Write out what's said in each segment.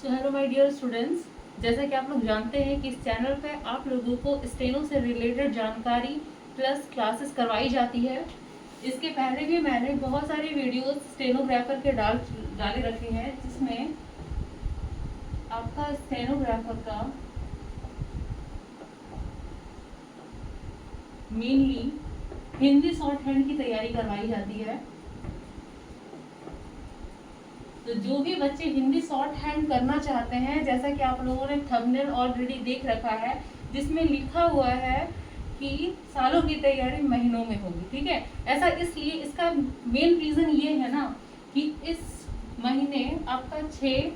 So hello my dear students, जैसा कि आप लोग जानते हैं कि इस चैनल पे आप लोगों को स्टेनो से रिलेटेड जानकारी प्लस क्लासेस करवाई जाती है। इसके पहले भी मैंने बहुत सारी वीडियोस स्टेनोग्राफर के डाले रखे हैं, जिसमें आपका स्टेनोग्राफर का मेनली हिंदी शॉर्ट हैंड की तैयारी करवाई जाती है। तो जो भी बच्चे हिंदी शॉर्ट हैंड करना चाहते हैं, जैसा कि आप लोगों ने थंबनेल ऑलरेडी देख रखा है, जिसमें लिखा हुआ है कि सालों की तैयारी महीनों में होगी। ठीक है, ऐसा इसलिए, इसका मेन रीजन ये है ना कि इस महीने आपका 6,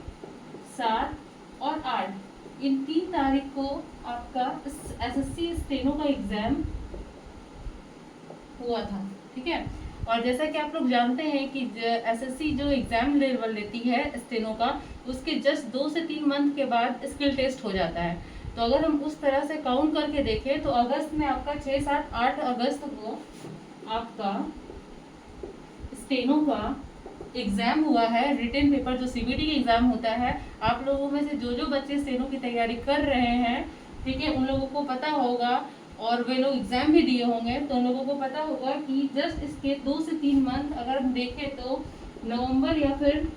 7 और 8 इन 3 तारीख को आपका एसएससी स्टेनो का एग्जाम हुआ था। ठीक है, और जैसा कि आप लोग जानते हैं कि एसएससी जो एग्जाम लेवल लेती है स्टेनो का, उसके जस्ट 2 से 3 मंथ के बाद स्किल टेस्ट हो जाता है। तो अगर हम उस तरह से काउंट करके देखें तो अगस्त में आपका 6, 7, 8 अगस्त को आपका स्टेनो का एग्जाम हुआ है, रिटन पेपर जो सीबीटी एग्जाम होता है। आप लोगों में से जो बच्चे स्टेनो की तैयारी कर रहे हैं, ठीक है, उन लोगों को पता होगा और वे लोग एग्जाम भी दिए होंगे, तो उन लोगों को पता होगा कि जस्ट इसके 2 से 3 मंथ अगर हम देखें तो नवंबर या फिर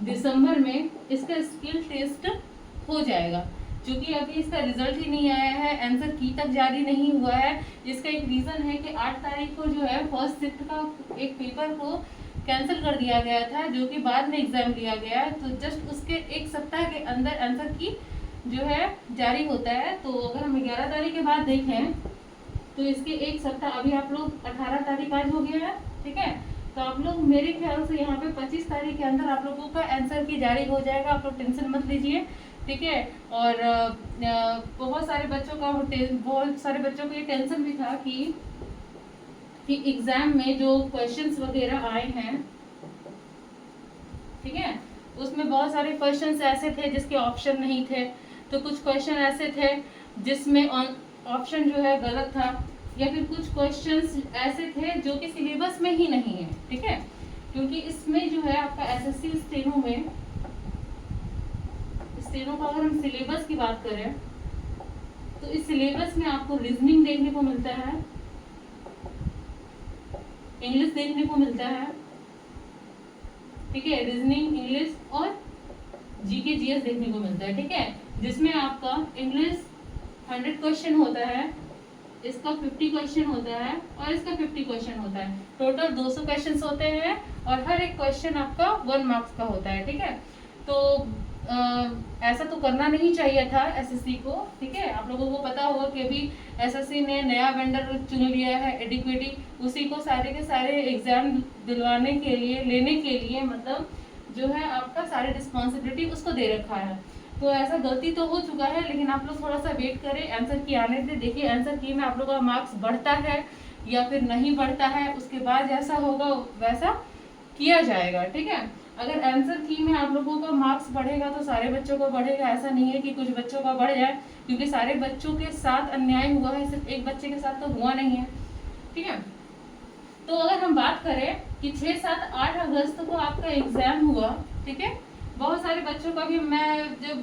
दिसंबर में इसका स्किल टेस्ट हो जाएगा। क्योंकि अभी इसका रिजल्ट ही नहीं आया है, आंसर की तक जारी नहीं हुआ है। इसका एक रीजन है कि 8 तारीख को जो है फर्स्ट शिफ्ट का एक पेपर को कैंसिल कर दिया गया था, जो कि बाद में एग्जाम लिया गया है। तो जस्ट उसके एक सप्ताह के अंदर आंसर की जो है जारी होता है। तो अगर हम 11 तारीख के बाद देखें तो इसके एक सप्ताह, अभी आप लोग 18 तारीख आज हो गया है, ठीक है, तो आप लोग मेरे ख्याल से यहाँ पे 25 तारीख के अंदर आप लोगों का आंसर की जारी हो जाएगा। आप लोग टेंशन मत लीजिए, ठीक है। और बहुत सारे बच्चों को ये टेंशन भी था कि एग्जाम में जो क्वेश्चंस वगैरह आए हैं, ठीक है, उसमें बहुत सारे क्वेश्चंस ऐसे थे जिसके ऑप्शन नहीं थे। तो कुछ क्वेश्चन ऐसे थे जिसमें ऑप्शन जो है गलत था, या फिर कुछ क्वेश्चंस ऐसे थे जो कि सिलेबस में ही नहीं है। ठीक है, क्योंकि इसमें जो है आपका एसएससी स्टेनो का अगर हम सिलेबस की बात करें तो इस सिलेबस में आपको रीजनिंग देखने को मिलता है, इंग्लिश देखने को मिलता है, ठीक है, रीजनिंग, इंग्लिश और जीके जीएस देखने को मिलता है। ठीक है, जिसमें आपका इंग्लिश 100 क्वेश्चन होता है, इसका 50 क्वेश्चन होता है और इसका 50 क्वेश्चन होता है। टोटल 200 क्वेश्चन होते हैं और हर एक क्वेश्चन आपका 1 मार्क्स का होता है। ठीक है, तो ऐसा तो करना नहीं चाहिए था एसएससी को। ठीक है, आप लोगों को पता होगा कि अभी एसएससी ने नया वेंडर चुन लिया है, एडिक्विटी, उसी को सारे के सारे एग्जाम दिलवाने के लिए, लेने के लिए, मतलब जो है आपका सारी रिस्पॉन्सिबिलिटी उसको दे रखा है। तो ऐसा गलती तो हो चुका है, लेकिन आप लोग थोड़ा सा वेट करें, आंसर की आने से। देखिए आंसर की में आप लोगों का मार्क्स बढ़ता है या फिर नहीं बढ़ता है, उसके बाद जैसा होगा वैसा किया जाएगा। ठीक है, अगर आंसर की में आप लोगों का मार्क्स बढ़ेगा तो सारे बच्चों का बढ़ेगा, ऐसा नहीं है कि कुछ बच्चों का बढ़ जाए, क्योंकि सारे बच्चों के साथ अन्याय हुआ है, सिर्फ एक बच्चे के साथ तो हुआ नहीं है। ठीक है, तो अगर हम बात करें कि 6, 7, 8 अगस्त को आपका एग्जाम हुआ, ठीक है, बहुत सारे बच्चों का भी, मैं जब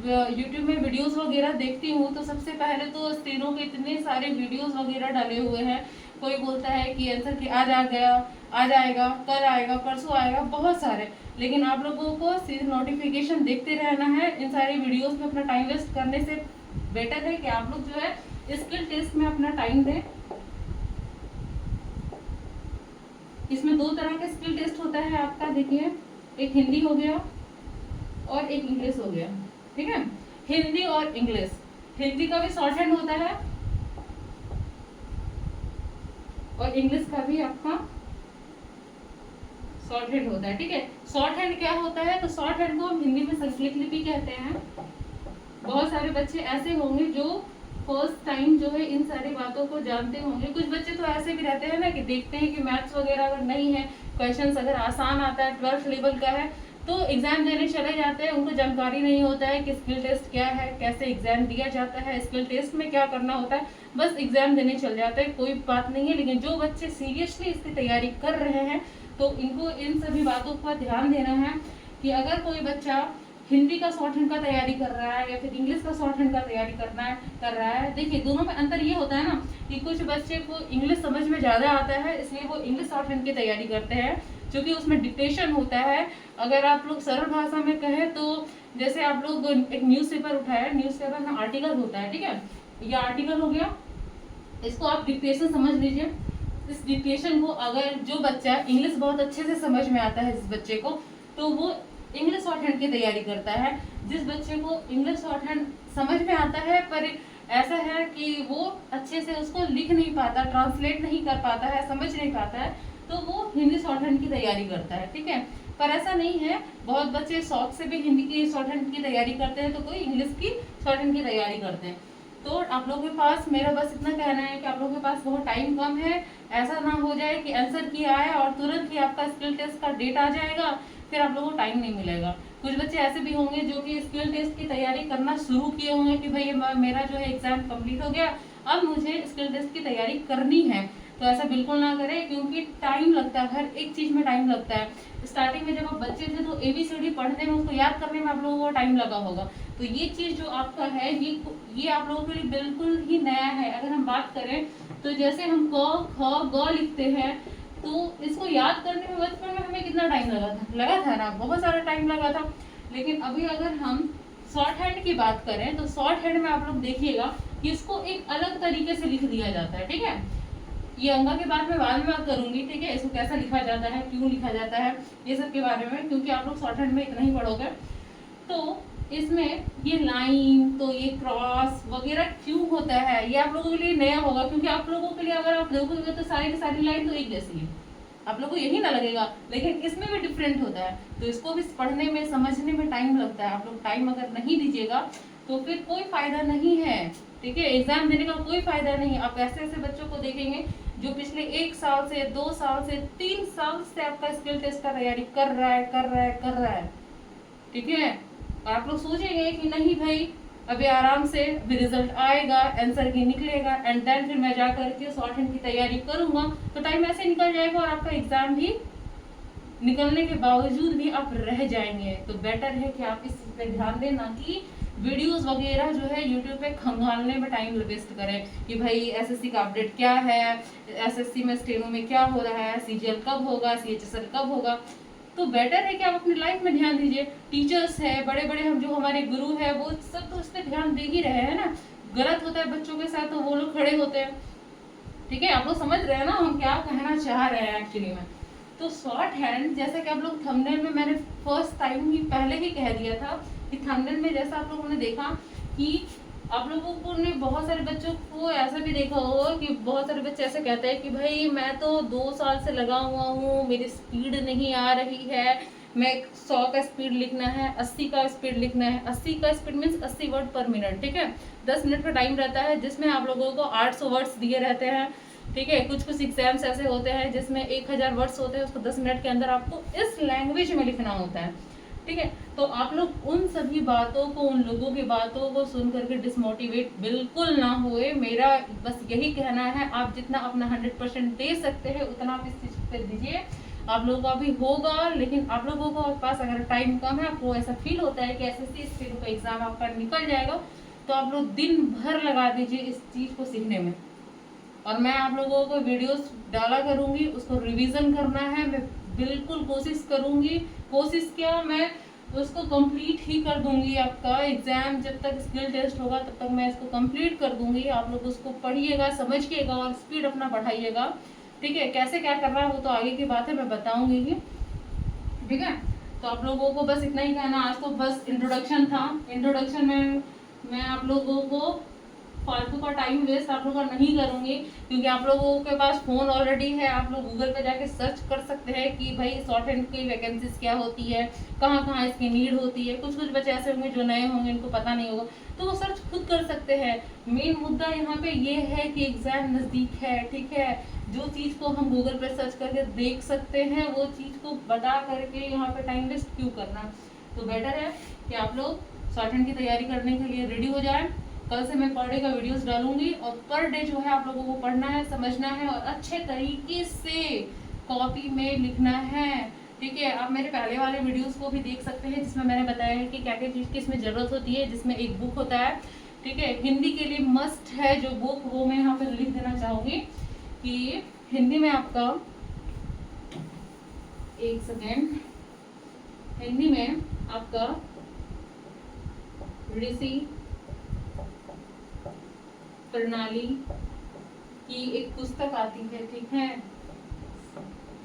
यूट्यूब में वीडियोस वगैरह देखती हूँ तो सबसे पहले तो स्टेनो के इतने सारे वीडियोस वगैरह डाले हुए हैं। कोई बोलता है कि आंसर की आज आ गया, आ जाएगा, कल आएगा, परसों आएगा, बहुत सारे। लेकिन आप लोगों को सिर्फ नोटिफिकेशन देखते रहना है, इन सारे वीडियोस में अपना टाइम वेस्ट करने से बेटर है कि आप लोग जो है स्किल टेस्ट में अपना टाइम दें। इसमें 2 तरह का स्किल टेस्ट होता है आपका, देखिए, एक हिंदी हो गया और एक इंग्लिश हो गया। ठीक है, हिंदी और इंग्लिश, हिंदी का भी शॉर्ट हैंड होता है और इंग्लिश का भी आपका शॉर्ट हैंड होता है। ठीक है, शॉर्ट हैंड क्या होता है, तो शॉर्ट हैंड को हम हिंदी में संकेत लिपि कहते हैं। बहुत सारे बच्चे ऐसे होंगे जो फर्स्ट टाइम जो है इन सारी बातों को जानते होंगे। कुछ बच्चे तो ऐसे भी रहते हैं ना कि देखते हैं कि मैथ्स वगैरह अगर नहीं है, क्वेश्चंस अगर आसान आता है, 12th लेवल का है, तो एग्जाम देने चले जाते हैं, उनको जानकारी नहीं होता है कि स्किल टेस्ट क्या है, कैसे एग्जाम दिया जाता है, स्किल टेस्ट में क्या करना होता है, बस एग्जाम देने चल जाते हैं, कोई बात नहीं है। लेकिन जो बच्चे सीरियसली इसकी तैयारी कर रहे हैं तो इनको इन सभी बातों पर ध्यान देना है कि अगर कोई बच्चा हिंदी का शॉर्ट हैंड का तैयारी कर रहा है या फिर इंग्लिश का शॉर्ट हैंड का तैयारी कर रहा है, देखिए दोनों में अंतर ये होता है ना कि कुछ बच्चे को इंग्लिश समझ में ज़्यादा आता है, इसलिए वो इंग्लिश शॉर्ट हैंड की तैयारी करते हैं, क्योंकि उसमें डिक्टेशन होता है। अगर आप लोग सरल भाषा में कहें तो जैसे आप लोग एक न्यूज़पेपर उठाए, न्यूज़पेपर में आर्टिकल होता है, ठीक है, ये आर्टिकल हो गया, इसको आप डिक्टेशन समझ लीजिए। इस डिक्टेशन को अगर जो बच्चा इंग्लिश बहुत अच्छे से समझ में आता है इस बच्चे को, तो वो इंग्लिश शॉर्ट हैंड की तैयारी करता है। जिस बच्चे को इंग्लिश शॉर्ट हैंड समझ में आता है पर ऐसा है कि वो अच्छे से उसको लिख नहीं पाता, ट्रांसलेट नहीं कर पाता है, समझ नहीं पाता है, तो वो हिंदी शॉर्ट हैंड की तैयारी करता है, ठीक है। पर ऐसा नहीं है, बहुत बच्चे शौक से भी हिंदी की शॉर्ट हैंड की तैयारी करते हैं, तो कोई इंग्लिश की शॉर्ट हैंड की तैयारी करते हैं। तो आप लोगों के पास मेरा बस इतना कहना है कि आप लोगों के पास बहुत टाइम कम है, ऐसा ना हो जाए कि आंसर किया है और तुरंत ही आपका स्किल टेस्ट का डेट आ जाएगा, फिर आप लोगों को टाइम नहीं मिलेगा। कुछ बच्चे ऐसे भी होंगे जो कि स्किल टेस्ट की तैयारी करना शुरू किए होंगे कि भाई मेरा जो है एग्जाम कंप्लीट हो गया, अब मुझे स्किल टेस्ट की तैयारी करनी है, तो ऐसा बिल्कुल ना करें, क्योंकि टाइम लगता है, हर एक चीज में टाइम लगता है। स्टार्टिंग में जब आप बच्चे थे तो ABCD पढ़ने में, उसको याद करने में आप लोगों को टाइम लगा होगा, तो ये चीज जो आपका है ये आप लोगों के लिए बिल्कुल ही नया है। अगर हम बात करें तो जैसे हम क ख ग लिखते हैं, तो इसको याद करने में बचपन में हमें कितना टाइम लगा था ना, बहुत सारा टाइम लगा था। लेकिन अभी अगर हम शॉर्ट हैंड की बात करें तो शॉर्ट हैंड में आप लोग देखिएगा कि इसको एक अलग तरीके से लिख दिया जाता है, ठीक है। ये अंगा के बाद में बात करूंगी, ठीक है, इसको कैसा लिखा जाता है, क्यों लिखा जाता है, ये सब के बारे में, क्योंकि आप लोग शॉर्ट हैंड में इतना ही पढ़ोगे। तो इसमें ये लाइन, तो ये क्रॉस वगैरह क्यों होता है, ये आप लोगों के लिए नया होगा, क्योंकि आप लोगों के लिए अगर आप देखोगे तो सारी की सारी लाइन तो एक जैसी है, आप लोगों को यही ना लगेगा, लेकिन इसमें भी डिफरेंट होता है, तो इसको भी पढ़ने में समझने में टाइम लगता है। आप लोग टाइम अगर नहीं दीजिएगा तो फिर कोई फायदा नहीं है, ठीक है, एग्जाम देने का कोई फायदा नहीं। आप ऐसे ऐसे बच्चों को देखेंगे जो पिछले 1 साल से, 2 साल से, 3 साल से आपका स्किल टेस्ट का तैयारी कर रहा है, ठीक है। और आप लोग सोचेंगे कि नहीं भाई अभी आराम से अभी रिजल्ट आएगा, आंसर की निकलेगा, एंड देन फिर मैं जा करके शॉर्ट हैंड की तैयारी करूंगा, तो टाइम ऐसे निकल जाएगा और आपका एग्जाम भी निकलने के बावजूद भी आप रह जाएंगे। तो बेटर है कि आप इस चीज पे ध्यान दें, ना कि वीडियोस वगैरह जो है यूट्यूब पे खंगालने में टाइम वेस्ट करें कि भाई एसएससी का अपडेट क्या है, एसएससी में स्टेनो में क्या हो रहा है, CGL कब होगा, CHSL कब होगा। तो बेटर है कि आप अपनी लाइफ में ध्यान दीजिए। टीचर्स है, बड़े बड़े हम जो हमारे गुरु है, वो सब तो उस पर ध्यान दे ही रहे हैं ना। गलत होता है बच्चों के साथ तो वो लोग खड़े होते हैं, ठीक है। आप लोग समझ रहे हैं ना हम क्या कहना चाह रहे हैं एक्चुअली में। तो शॉर्ट हैंड जैसा कि आप लोग थंबनेल में मैंने फर्स्ट टाइम ही पहले ही कह दिया था कि थंबनेल में जैसा आप लोगों ने देखा कि आप लोगों को ने बहुत सारे बच्चों को ऐसा भी देखा होगा कि बहुत सारे बच्चे ऐसे कहते हैं कि भाई मैं तो 2 साल से लगा हुआ हूँ, मेरी स्पीड नहीं आ रही है, मैं 100 का स्पीड लिखना है, 80 का स्पीड लिखना है। 80 का स्पीड मीन्स 80 वर्ड पर मिनट, ठीक है। 10 मिनट का टाइम रहता है जिसमें आप लोगों को 800 वर्ड्स दिए रहते हैं, ठीक है। कुछ एग्जाम्स ऐसे होते हैं जिसमें 1000 वर्ड्स होते हैं, उसको 10 मिनट के अंदर आपको इस लैंग्वेज में लिखना होता है, ठीक है। तो आप लोग उन सभी बातों को, उन लोगों की बातों को सुन करके डिसमोटिवेट बिल्कुल ना हुए। मेरा बस यही कहना है, आप जितना अपना 100% दे सकते हैं उतना आप इस चीज पे दीजिए। आप लोगों का भी होगा, लेकिन आप लोगों के पास अगर टाइम कम है, आपको ऐसा फील होता है कि SSC स्टेनो का एग्जाम आपका निकल जाएगा, तो आप लोग दिन भर लगा दीजिए इस चीज को सीखने में। और मैं आप लोगों को वीडियोस डाला करूंगी, उसको रिवीजन करना है, मैं बिल्कुल कोशिश करूंगी। कोशिश क्या, मैं उसको कंप्लीट ही कर दूंगी। आपका एग्जाम जब तक स्किल टेस्ट होगा तब तक मैं इसको कंप्लीट कर दूंगी। आप लोग उसको पढ़िएगा, समझिएगा और स्पीड अपना बढ़ाइएगा, ठीक है। कैसे क्या करना है वो तो आगे की बात है, मैं बताऊंगी ही, ठीक है। तो आप लोगों को बस इतना ही कहना, आज तो बस इंट्रोडक्शन था। इंट्रोडक्शन में मैं आप लोगों को फालतू का टाइम वेस्ट आप लोगों का नहीं करूंगी, क्योंकि आप लोगों के पास फोन ऑलरेडी है। आप लोग गूगल पे जाके सर्च कर सकते हैं कि भाई शॉर्ट हैंड की वैकेंसीज क्या होती है, कहाँ कहाँ इसकी नीड होती है। कुछ कुछ बच्चे ऐसे होंगे जो नए होंगे, इनको पता नहीं होगा, तो वो सर्च खुद कर सकते हैं। मेन मुद्दा यहाँ पे ये है कि एग्जाम नज़दीक है, ठीक है। जो चीज़ को हम गूगल पे सर्च करके देख सकते हैं, वो चीज़ को बता करके यहाँ पे टाइम वेस्ट क्यों करना। तो बेटर है कि आप लोग शॉर्ट हैंड की तैयारी करने के लिए रेडी हो जाए। कल से मैं पर डे का वीडियोस डालूंगी, और पर डे जो है आप लोगों को पढ़ना है, समझना है और अच्छे तरीके से कॉपी में लिखना है। ठीक है, आप मेरे पहले वाले वीडियोस को भी देख सकते हैं जिसमें मैंने बताया है कि क्या क्या चीज़ की इसमें ज़रूरत होती है, जिसमें एक बुक होता है। ठीक है, हिंदी के लिए मस्ट है जो बुक, वो मैं यहाँ पर लिख देना चाहूँगी कि हिंदी में आपका, एक सेकेंड, हिंदी में आपका ऋषि प्रणाली की एक पुस्तक आती है। ठीक है,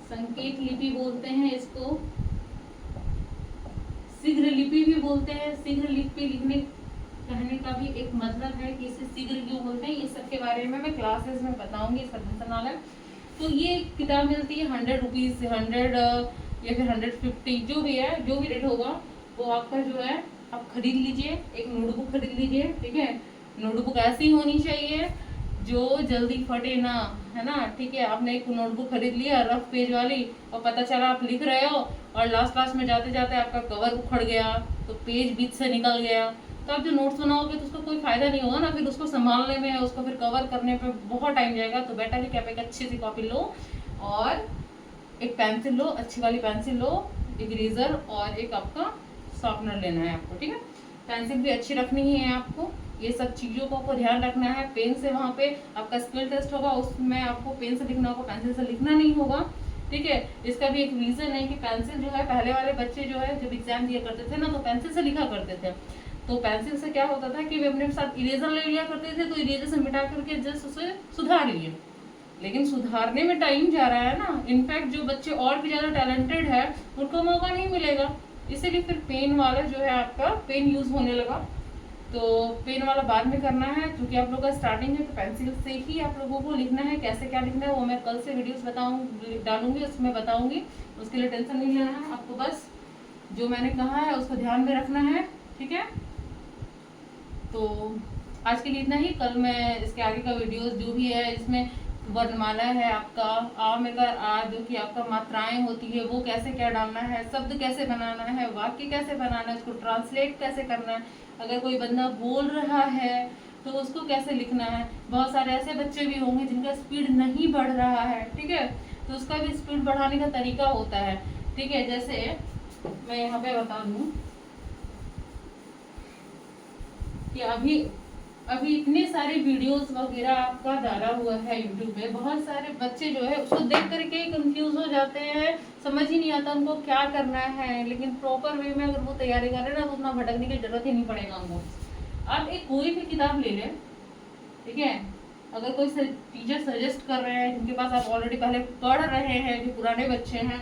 संकेत लिपि बोलते हैं इसको, शीघ्र लिपि भी बोलते हैं। शीघ्र लिपि लिखने कहने का भी एक मतलब है कि इसे शीघ्र क्यों बोलते हैं, इस सब के बारे में मैं क्लासेस में बताऊंगी सर्वसनालय। तो ये किताब मिलती है 100 रुपीज़, 100 या फिर 150, जो भी है, जो भी रेट होगा वो आपका जो है आप खरीद लीजिए। एक नोटबुक खरीद लीजिए। ठीक है, नोटबुक ऐसी होनी चाहिए जो जल्दी फटे ना, है ना। ठीक है, आपने एक नोटबुक खरीद लिया रफ पेज वाली, और पता चला आप लिख रहे हो और लास्ट में जाते जाते आपका कवर उखड़ गया, तो पेज बीच से निकल गया, तो आप जो नोट्स बनाओगे तो उसका कोई फायदा नहीं होगा ना। फिर उसको संभालने में, उसको फिर कवर करने पे बहुत टाइम जाएगा। तो बेटर है कि आप एक अच्छी सी कॉपी लो और एक पेंसिल लो, अच्छी वाली पेंसिल लो, एक इरेजर और एक आपका शार्पनर लेना है आपको। ठीक है, पेंसिल भी अच्छी रखनी ही है आपको, ये सब चीज़ों को आपको ध्यान रखना है। पेन से वहाँ पे आपका स्किल टेस्ट होगा, उसमें आपको पेन से लिखना होगा, पेंसिल से लिखना नहीं होगा। ठीक है, इसका भी एक रीज़न है कि पेंसिल जो है, पहले वाले बच्चे जो है जब एग्जाम दिया करते थे ना तो पेंसिल से लिखा करते थे। तो पेंसिल से क्या होता था कि वे अपने साथ इरेजर ले लिया करते थे, तो इरेजर से मिटा करके जस्ट उसे सुधार लिए। लेकिन सुधारने में टाइम जा रहा है ना। इनफैक्ट जो बच्चे और भी ज़्यादा टैलेंटेड है उनको मौका नहीं मिलेगा, इसीलिए फिर पेन वाला जो है आपका पेन यूज़ होने लगा। तो पेन वाला बाद में करना है, क्योंकि आप लोग का स्टार्टिंग है, तो पेंसिल से ही आप लोगों को लिखना है। कैसे क्या लिखना है वो मैं कल से वीडियोस डालूंगी, उसमें बताऊंगी, उसके लिए टेंशन नहीं लेना है आपको। बस जो मैंने कहा है उसको ध्यान में रखना है। ठीक है, तो आज के लिए इतना ही। कल मैं इसके आगे का वीडियोस जो भी है, इसमें वर्णमाला है आपका आ में कर आ, जो कि आपका मात्राएं होती है वो कैसे क्या डालना है, शब्द कैसे बनाना है, वाक्य कैसे बनाना है, उसको ट्रांसलेट कैसे करना है, अगर कोई बंदा बोल रहा है तो उसको कैसे लिखना है। बहुत सारे ऐसे बच्चे भी होंगे जिनका स्पीड नहीं बढ़ रहा है। ठीक है, तो उसका भी स्पीड बढ़ाने का तरीका होता है। ठीक है, जैसे मैं यहाँ पे बता दूं कि अभी इतने सारे वीडियोस वगैरह आपका डाला हुआ है यूट्यूब पे, बहुत सारे बच्चे जो है उसको देख करके कंफ्यूज हो जाते हैं, समझ ही नहीं आता उनको क्या करना है। लेकिन प्रॉपर वे में अगर वो तैयारी कर रहे हैं ना तो उतना भटकने की जरूरत ही नहीं पड़ेगा उनको। आप एक कोई भी किताब ले लें, ठीक है, अगर कोई टीचर सजेस्ट कर रहे हैं जिनके पास आप ऑलरेडी पहले पढ़ रहे हैं, जो पुराने बच्चे हैं,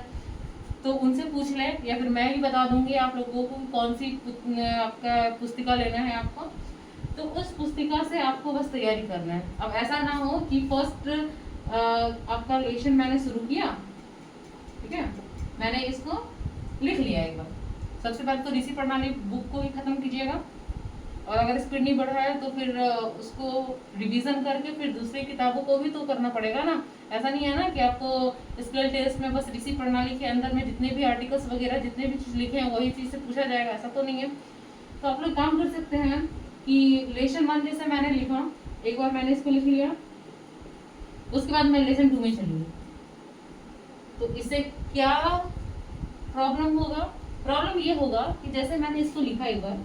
तो उनसे पूछ लें, या फिर मैं ही बता दूंगी आप लोगों को कौन सी आपका पुस्तिका लेना है आपको। तो उस पुस्तिका से आपको बस तैयारी करना है। अब ऐसा ना हो कि फर्स्ट आपका लेशन मैंने शुरू किया, ठीक है, मैंने इसको लिख लिया एक बार। सबसे पहले तो ऋषि प्रणाली बुक को ही खत्म कीजिएगा, और अगर स्पीड नहीं बढ़ रहा है तो फिर उसको रिवीजन करके फिर दूसरी किताबों को भी तो करना पड़ेगा ना। ऐसा नहीं है ना कि आपको स्किल टेस्ट में बस ऋषि प्रणाली के अंदर में जितने भी आर्टिकल्स वगैरह जितने भी चीज़ लिखे हैं वही चीज़ से पूछा जाएगा, ऐसा तो नहीं है। तो आप लोग काम कर सकते हैं कि लेसन 1 जैसे मैंने लिखा, एक बार मैंने इसको लिख लिया, उसके बाद मैं लेसन 2 में चलूँगी। तो इससे क्या प्रॉब्लम होगा? प्रॉब्लम ये होगा कि जैसे मैंने इसको लिखा एक बार,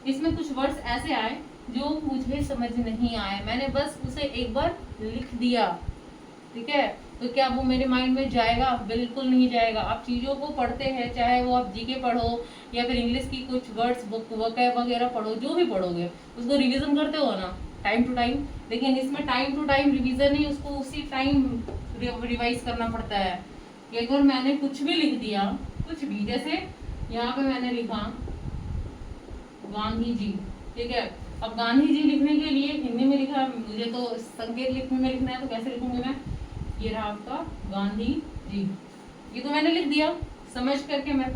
इसमें कुछ वर्ड्स ऐसे आए जो मुझे समझ नहीं आए, मैंने बस उसे एक बार लिख दिया, ठीक है, तो क्या वो मेरे माइंड में जाएगा? बिल्कुल नहीं जाएगा। आप चीज़ों को पढ़ते हैं, चाहे वो आप जीके पढ़ो या फिर इंग्लिश की कुछ वर्ड्स वोकैब वगैरह पढ़ो, जो भी पढ़ोगे उसको रिवीजन करते हो ना टाइम टू टाइम। लेकिन इसमें टाइम टू टाइम रिवीजन नहीं, उसको उसी टाइम रिवाइज करना पड़ता है। एक बार मैंने कुछ भी लिख दिया, कुछ भी, जैसे यहाँ पे मैंने लिखा गांधी जी, ठीक है, अब गांधी जी लिखने के लिए हिंदी में लिखा, मुझे तो संकेत लिखने में लिखना है, तो कैसे लिखूंगी मैं? ये रहा आपका गांधी जी, ये तो मैंने लिख दिया समझ करके, मैं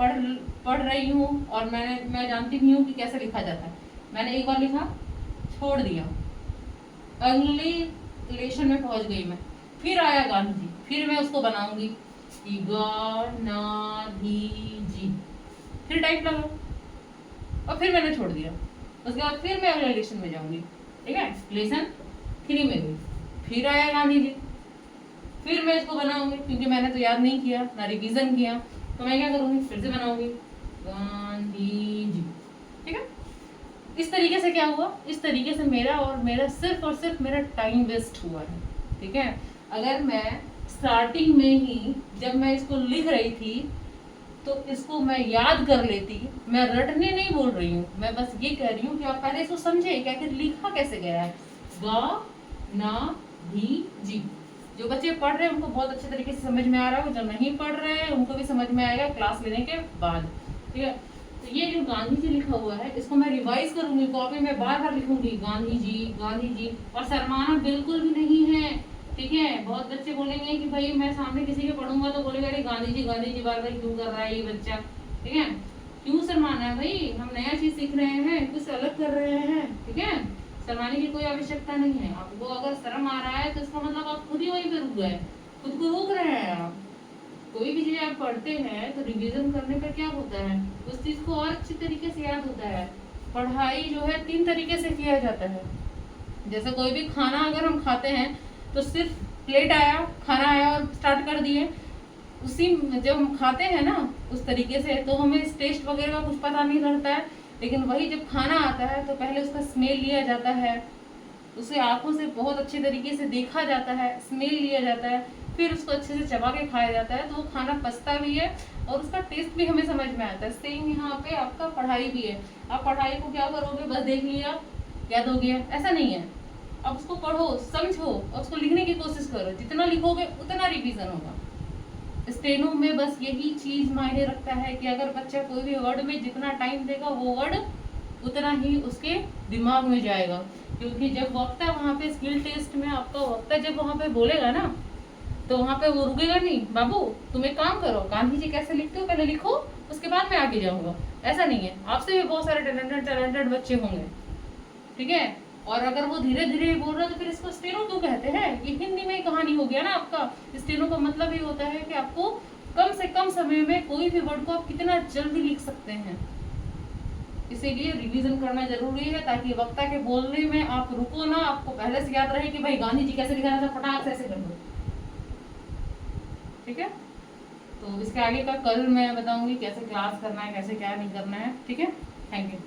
पढ़ रही हूँ और मैं जानती भी हूँ कि कैसे लिखा जाता है। मैंने एक बार लिखा, छोड़ दिया, अगले लेशन में पहुंच गई मैं, फिर आया गांधी जी, फिर मैं उसको बनाऊंगी कि गांधी जी, फिर टाइप लगा और फिर मैंने छोड़ दिया। उसके बाद फिर मैं अगले लेसन में जाऊंगी, ठीक है, लेसन 3 में गई, फिर आया गांधी जी, फिर मैं इसको बनाऊंगी, क्योंकि मैंने तो याद नहीं किया ना रिवीजन किया। तो मैं क्या करूंगी, फिर से बनाऊंगी गांधी जी, ठीक है। इस तरीके से क्या हुआ, इस तरीके से मेरा और सिर्फ मेरा टाइम वेस्ट हुआ है, ठीक है। अगर मैं स्टार्टिंग में ही जब मैं इसको लिख रही थी तो इसको मैं याद कर लेती, मैं रटने नहीं बोल रही हूँ, मैं बस ये कह रही हूँ कि आप पहले इसको समझे कि आखिर लिखा कैसे गया है। गा ना धी जी, जो बच्चे पढ़ रहे हैं उनको बहुत अच्छे तरीके से समझ में आ रहा है, जो नहीं पढ़ रहे हैं उनको भी समझ में आएगा क्लास लेने के बाद, ठीक है। तो ये जो गांधी जी लिखा हुआ है इसको मैं रिवाइज करूंगी, कॉपी में बार बार लिखूंगी गांधी जी, और शर्माना बिल्कुल भी नहीं है, ठीक है। बहुत बच्चे बोलेंगे कि भाई मैं सामने किसी के पढ़ूंगा तो बोलेगा अरे गांधी जी बार बार क्यों कर रहा है ये बच्चा, ठीक है। क्यों शर्माना है भाई, हम नया चीज सीख रहे हैं, कुछ अलग कर रहे हैं, ठीक है। शर्माने की कोई आवश्यकता नहीं है। आपको अगर शर्म आ रहा है तो इसका मतलब आप खुद ही वहीं पे रुक गए, खुद को रोक रहे हैं आप। कोई भी चीज आप पढ़ते हैं तो रिवीजन करने पर क्या होता है, उस चीज को और अच्छी तरीके से याद होता है। पढ़ाई जो है 3 तरीके से किया जाता है। जैसे कोई भी खाना अगर हम खाते हैं तो सिर्फ प्लेट आया, खाना आया और स्टार्ट कर दिए, उसी जब हम खाते हैं ना उस तरीके से तो हमें टेस्ट वगैरह का कुछ पता नहीं रहता है। लेकिन वही जब खाना आता है तो पहले उसका स्मेल लिया जाता है, उसे आंखों से बहुत अच्छे तरीके से देखा जाता है, स्मेल लिया जाता है, फिर उसको अच्छे से चबा के खाया जाता है, तो वो खाना पचता भी है और उसका टेस्ट भी हमें समझ में आता है। सेम यहाँ पे आपका पढ़ाई भी है। आप पढ़ाई को क्या करोगे, बस देख लिया याद हो गया, ऐसा नहीं है। अब उसको पढ़ो, समझो और उसको लिखने की कोशिश करो, जितना लिखोगे उतना रिवीजन होगा। स्टेनो में बस यही चीज मायने रखता है कि अगर बच्चा कोई भी वर्ड में जितना टाइम देगा वो वर्ड उतना ही उसके दिमाग में जाएगा। क्योंकि जब वक्ता वहाँ पे स्किल टेस्ट में आपका वक्ता जब वहाँ पे बोलेगा ना तो वहाँ पे वो रुकेगा नहीं, बाबू तुम एक काम करो, गांधी जी कैसे लिखते हो पहले लिखो, उसके बाद मैं आगे जाऊंगा। ऐसा नहीं है, आपसे भी बहुत सारे टैलेंटेड बच्चे होंगे, ठीक है। और अगर वो धीरे धीरे बोल रहा है तो फिर इसको स्टेनो क्यों कहते हैं, ये हिंदी में ही कहानी हो गया ना आपका। स्टेनो का मतलब ये होता है कि आपको कम से कम समय में कोई भी वर्ड को आप कितना जल्दी लिख सकते हैं। इसीलिए रिवीजन करना जरूरी है ताकि वक्ता के बोलने में आप रुको ना, आपको पहले से याद रहे कि भाई गांधी जी कैसे लिखा था, फटाक से ऐसे कर दो, ठीक है। तो इसके आगे का कल मैं बताऊंगी कैसे क्लास करना है, कैसे क्या नहीं करना है, ठीक है। Thank you.